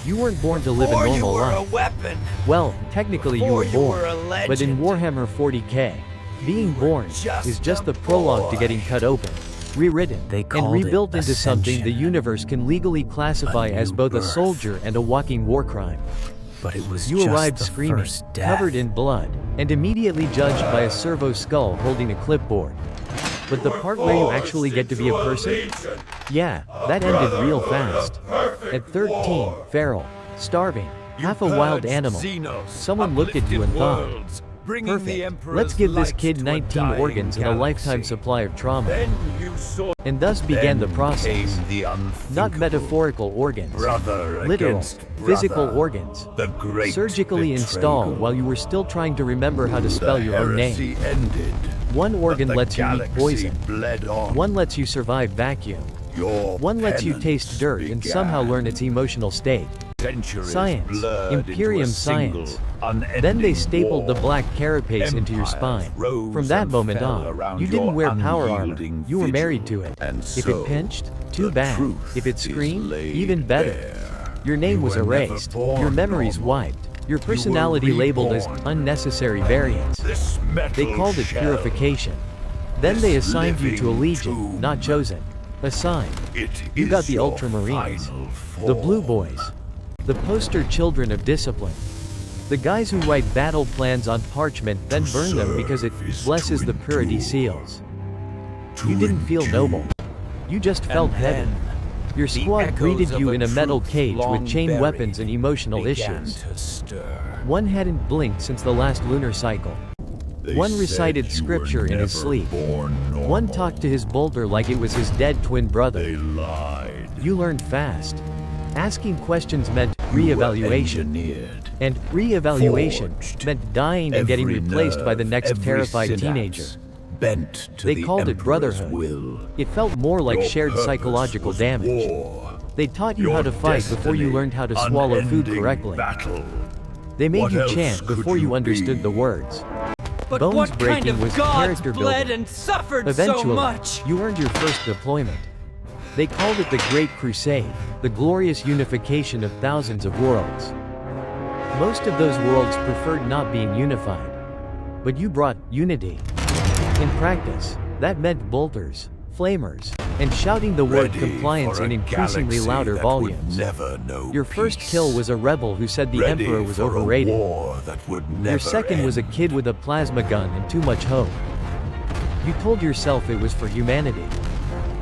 You weren't born to live a normal life. Weapon. Well, technically you were Before born, you were a but in legend. Warhammer 40k, being born is just the prologue to getting cut open, rewritten, They and called it rebuilt into something the ascension. universe can legally classify A as new both a birth. soldier and a walking war crime. But it was You just arrived the screaming, first death. covered in blood, and immediately judged by a servo skull holding a clipboard. But the part where you actually get to be a person? Yeah, that ended real fast. At 13, feral, starving, half a wild animal, someone looked at you and thought, perfect, let's give this kid 19 organs and a lifetime supply of trauma. And thus began the process. Not metaphorical organs, literal, physical organs, surgically installed while you were still trying to remember how to spell your own name. One organ lets you eat poison. One lets you survive vacuum. One lets you taste dirt and somehow learn its emotional state. Science, Imperium science. Then they stapled the black carapace into your spine. From that moment on, you didn't wear power armor, you were married to it. If it pinched, too bad. If it screamed, even better. Your name was erased, your memories wiped, your personality labeled as unnecessary variants. They called it purification. Then they assigned you to a legion, not chosen. Assigned. You got the Ultramarines, the Blue Boys, the poster children of discipline. The guys who write battle plans on parchment then burn them because it blesses the purity seals. You didn't feel noble. You just felt heavy. Your squad greeted you in a metal cage with chain weapons and emotional issues. One hadn't blinked since the last lunar cycle. One recited scripture in his sleep. One talked to his boulder like it was his dead twin brother. You learned fast. Asking questions meant re-evaluation. And re-evaluation meant dying and getting replaced by the next terrified teenager. They called it brotherhood. It felt more like shared psychological damage. They taught you how to fight before you learned how to swallow food correctly. They made you chant before you understood the words. But Bones what breaking kind of was gods character bled building. and suffered Eventually, so much? you earned your first deployment. They called it the Great Crusade, the glorious unification of thousands of worlds. Most of those worlds preferred not being unified. But you brought unity. In practice, that meant bolters, flamers, and shouting the word compliance in increasingly louder volumes. Your first kill was a rebel who said the Emperor was overrated. Your second was a kid with a plasma gun and too much hope. You told yourself it was for humanity.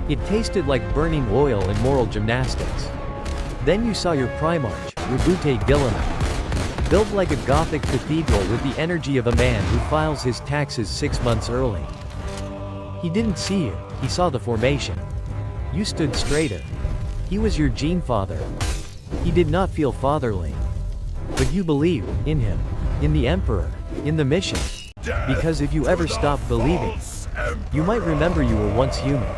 It tasted like burning oil and moral gymnastics. Then you saw your Primarch, Rebute Guillemot, built like a Gothic cathedral with the energy of a man who files his taxes 6 months early. He didn't see you, he saw the formation. You stood straighter. He was your gene father. He did not feel fatherly. But you believed in him, in the Emperor, in the mission. Because if you ever stopped believing, you might remember you were once human.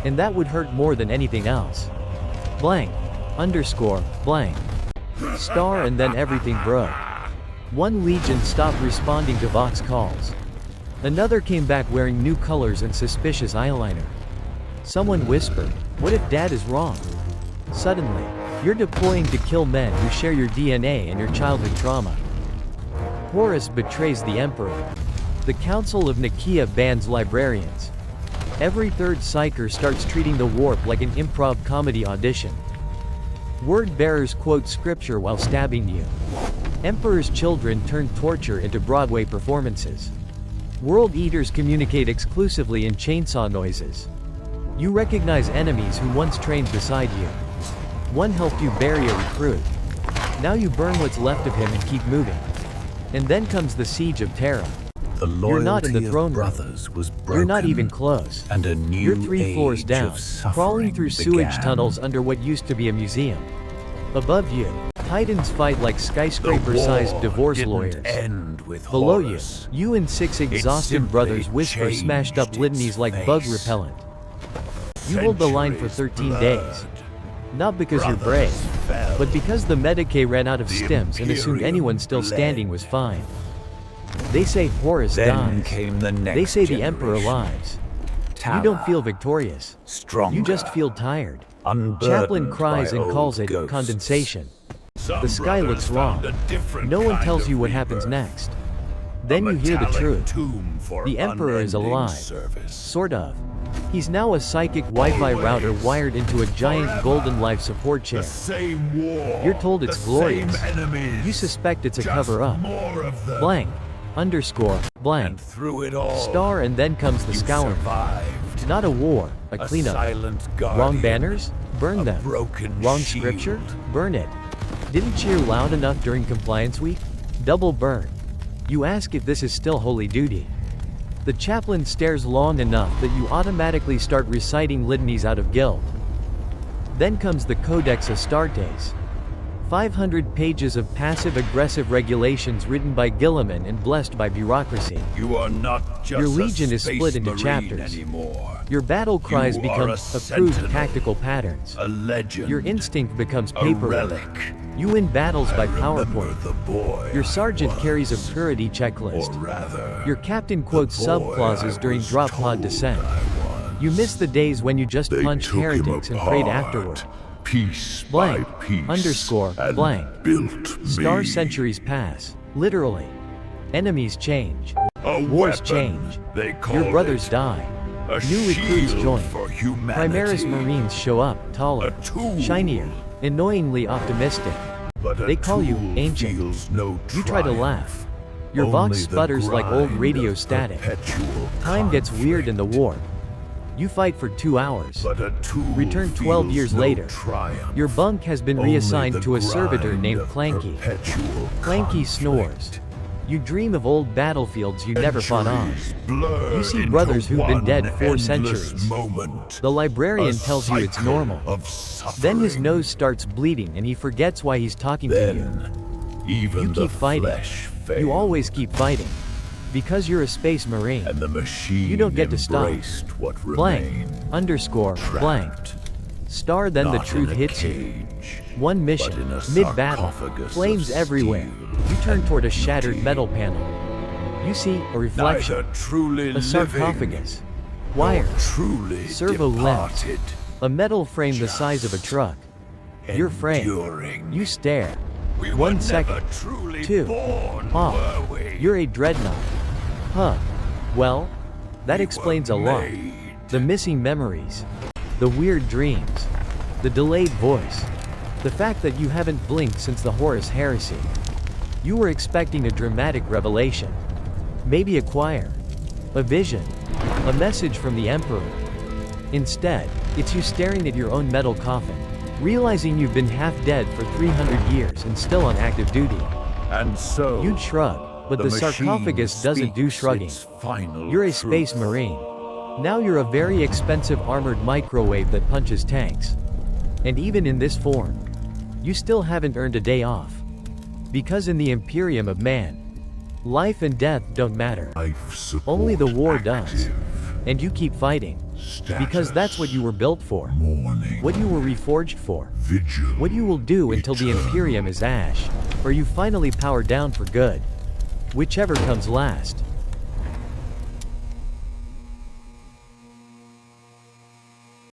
And that would hurt more than anything else. Blank, underscore, blank. Star and then everything broke. One legion stopped responding to Vox calls. Another came back wearing new colors and suspicious eyeliner. Someone whispered, "What if Dad is wrong?" Suddenly, you're deploying to kill men who share your DNA and your childhood trauma. Horus betrays the Emperor. The Council of Nicaea bans librarians. Every third psyker starts treating the warp like an improv comedy audition. Word bearers quote scripture while stabbing you. Emperor's children turn torture into Broadway performances. World eaters communicate exclusively in chainsaw noises. You recognize enemies who once trained beside you. One helped you bury a recruit. Now you burn what's left of him and keep moving. And then comes the siege of Terra. You're not in the throne room. You're not even close. And a new You're 3 floors age down, of suffering crawling through sewage began. tunnels under what used to be a museum. Above you, Titans fight like skyscraper-sized divorce lawyers. Below you, you and 6 exhausted brothers whisper smashed-up litanies like bug repellent. You hold the line for 13 days. Not because you're brave, but because the Medicae ran out of stims and assumed anyone still standing was fine. They say Horus Then dies. came the next They say the generation. Emperor lives. You don't feel victorious. Stronger. You just feel tired. Unburdened Chaplin cries by and old calls it ghosts. condensation. The sky looks wrong. No one tells you what happens next. Then you hear the truth. The Emperor is alive. Sort of. He's now a psychic Wi-Fi router wired into a giant golden life support chair. You're told it's glorious. You suspect it's a cover-up. Blank. Underscore. Blank. Star, and then comes the scouring. Not a war, a cleanup. Wrong banners? Burn them. Wrong scripture? Burn it. Didn't cheer loud enough during compliance week? Double burn. You ask if this is still holy duty. The chaplain stares long enough that you automatically start reciting litanies out of guilt. Then comes the Codex Astartes. 500 pages of passive-aggressive regulations written by Gilliman and blessed by bureaucracy. You are not just Your legion is split into chapters. Your battle cries become approved tactical patterns. A legend. Your instinct becomes A paperwork. relic. You win battles by Remember PowerPoint. the boy Your sergeant I carries was, a purity or checklist. rather, Your captain quotes the boy subclauses I during was drop pod told descent. I was. You miss the days when you just They punched took him heretics and prayed apart, afterward. piece Blank. by piece, Underscore. and Blank. built Star me centuries pass. Literally. Enemies change. a Wars weapon, change. They call Your brothers it. die. A New recruits shield join. for humanity. Primaris Marines show up, taller, A tool. shinier, annoyingly optimistic. But a They call you tool ancient. feels no You try to triumph. laugh. Your Only vox the sputters like old grind radio of static. perpetual Time gets weird in the conflict. warp. You fight for 2 hours. But a tool Return 12 feels years no later. triumph. Your bunk has been Only reassigned the to a servitor grind named of Clanky. perpetual Clanky conflict. snores. You dream of old battlefields you never fought on. Centuries blur You see into brothers who've been one dead 4 endless centuries. Moment. The librarian A tells you it's cycle normal. of Then his suffering. nose starts bleeding and he forgets why he's talking to you. Then, even You the keep fighting. flesh fails, You always keep fighting. Because you're a space marine. and the machine You don't get to stop. embraced what Blank. remained. Underscore. Blank. Trapped, Star, then the not truth in a hits you. cage, One but mission, in a mid-battle, sarcophagus flames of everywhere. steel You turn toward a and shattered beauty. metal panel. You see a reflection, Neither truly a sarcophagus, nor wire, truly servo limbs, departed, a metal frame the size of a truck. Your frame. enduring. You stare. We were 1 second. never truly 2. born, Off. were we? You're a dreadnought. Huh. Well, that We explains a were lot. made. The missing memories. The weird dreams. The delayed voice. The fact that you haven't blinked since the Horus Heresy. You were expecting a dramatic revelation. Maybe a choir. A vision. A message from the Emperor. Instead, it's you staring at your own metal coffin, realizing you've been half dead for 300 years and still on active duty. And so You'd shrug, but the machine sarcophagus doesn't do speaks shrugging. its final You're a truth. space marine. Now you're a very expensive armored microwave that punches tanks. And even in this form, you still haven't earned a day off. Because in the Imperium of Man, life and death don't matter. Life support Only the war active. does. And you keep fighting. Because that's what you were built for. Mourning. What you were reforged for. Vigil. What you will do until the Eternal. Imperium is ash. Or you finally power down for good. Whichever comes last.